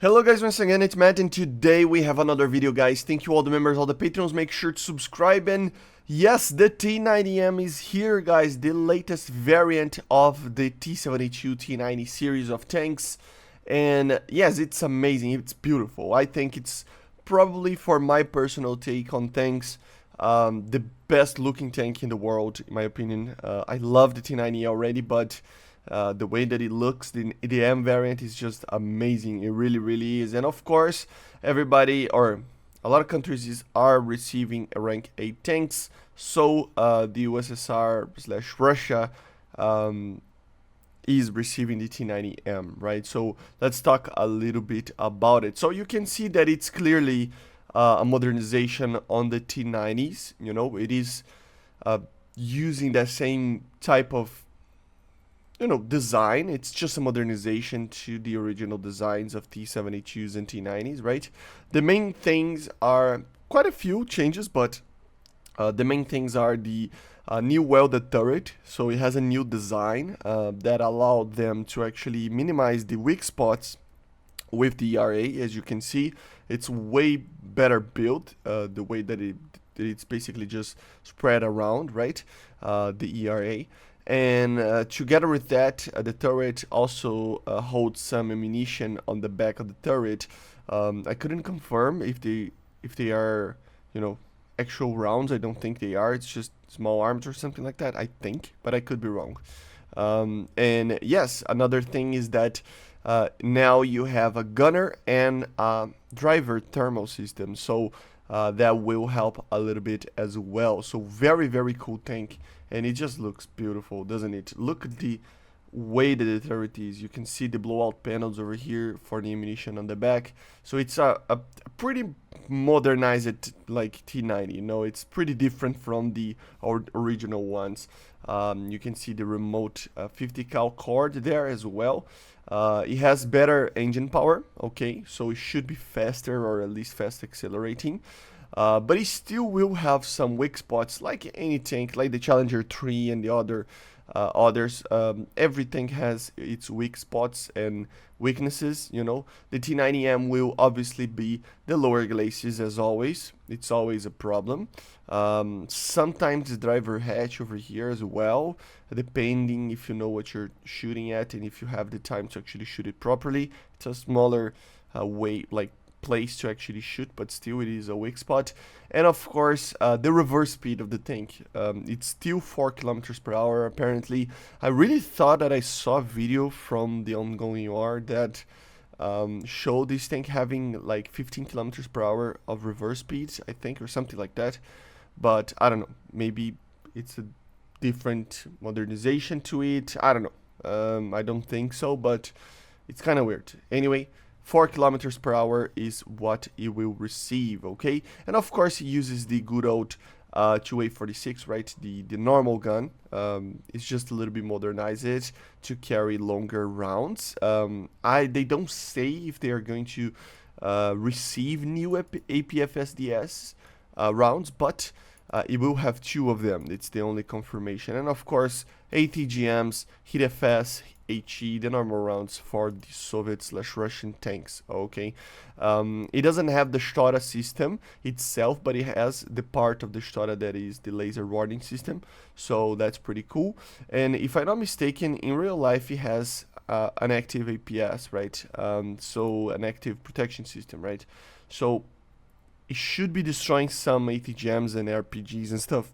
Hello guys, once again it's Matt, and today we have another video, guys. Thank you all the members, all the patrons. Make sure to subscribe, and yes, the T-90M is here, guys. The latest variant of the T-72 T-90 series of tanks. And yes, it's amazing, it's beautiful. I think it's probably, for my personal take on tanks, the best looking tank in the world, in my opinion. I love the T-90 already, but the way that it looks, the M variant is just amazing. It really is. And of course, everybody, or a lot of countries are receiving rank 8 tanks. So the USSR / Russia is receiving the T-90M, right? So let's talk a little bit about it. So you can see that it's clearly a modernization on the T-90s. You know, it is using the same type of design. It's just a modernization to the original designs of T-72s and T-90s, right? The main things are quite a few changes, but the main things are the new welded turret. So it has a new design that allowed them to actually minimize the weak spots with the ERA. As you can see, it's way better built, the way that it's basically just spread around, right? The ERA. And together with that, the turret also holds some ammunition on the back of the turret. I couldn't confirm if they are, actual rounds. I don't think they are. It's just small arms or something like that, I think, but I could be wrong. And yes, another thing is that now you have a gunner and a driver thermal system, so that will help a little bit as well. So very cool tank, and it just looks beautiful, doesn't it? Look at the way that the turret is. You can see the blowout panels over here for the ammunition on the back. So it's a pretty modernized like T-90. It's pretty different from the original ones. You can see the remote 50 cal cord there as well. It has better engine power, okay, so it should be faster, or at least fast accelerating. But it still will have some weak spots, like any tank, like the Challenger 3 and the others. Everything has its weak spots and weaknesses. The T-90M will obviously be the lower glacis, as always. It's always a problem. Sometimes the driver hatch over here as well, depending if you know what you're shooting at and if you have the time to actually shoot it properly. It's a smaller place to actually shoot, but still it is a weak spot. And of course, the reverse speed of the tank, it's still 4 kilometers per hour apparently. I really thought that I saw a video from the ongoing war that showed this tank having like 15 kilometers per hour of reverse speeds, I think, or something like that. But I don't know, maybe it's a different modernization to it. I don't know. I don't think so, but it's kind of weird. Anyway, 4 kilometers per hour is what it will receive, okay? And of course, it uses the good old 2A46, right? The normal gun. It's just a little bit modernized to carry longer rounds. They don't say if they are going to receive new APFSDS rounds, but it will have 2 of them. It's the only confirmation. And of course, ATGMs, HITFS, HE, the normal rounds for the Soviet / Russian tanks, okay? It doesn't have the Stora system itself, but it has the part of the Stora that is the laser warding system, so that's pretty cool. And if I'm not mistaken, in real life it has an active APS, right? So an active protection system, right? So it should be destroying some ATGMs and RPGs and stuff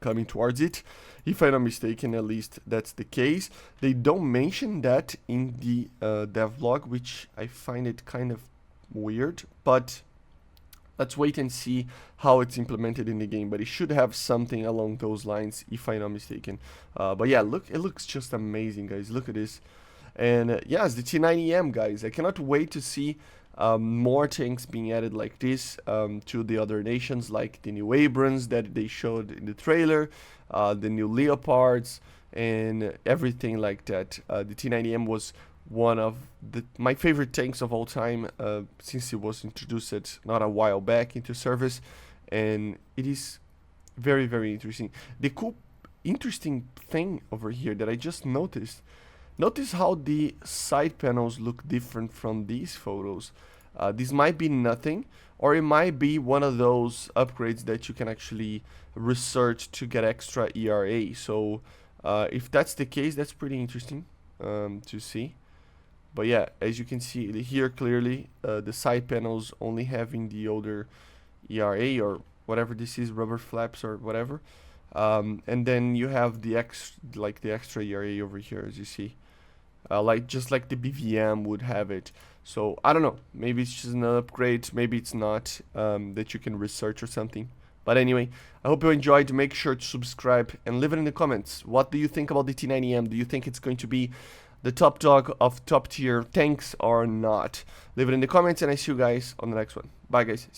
coming towards it. If I'm not mistaken, at least that's the case. They don't mention that in the devblog, which I find it kind of weird, but let's wait and see how it's implemented in the game. But it should have something along those lines, if I'm not mistaken. But yeah, look, it looks just amazing, guys. Look at this. And yes, the T-90M, guys. I cannot wait to see more tanks being added like this to the other nations, like the new Abrams that they showed in the trailer, the new Leopards, and everything like that. The T-90M was one of my favorite tanks of all time since it was introduced not a while back into service, and it is very interesting. The interesting thing over here that I just noticed Notice how the side panels look different from these photos. This might be nothing, or it might be one of those upgrades that you can actually research to get extra ERA. So if that's the case, that's pretty interesting to see. But yeah, as you can see here clearly, the side panels only having the older ERA or whatever this is, rubber flaps or whatever. And then you have the extra ERA over here, as you see. Just like the BVM would have it. So I don't know, maybe it's just an upgrade, maybe it's not, that you can research or something. But anyway, I hope you enjoyed. Make sure to subscribe and leave it in the comments. What do you think about the T-90M? Do you think it's going to be the top dog of top tier tanks or not? Leave it in the comments, and I see you guys on the next one. Bye guys.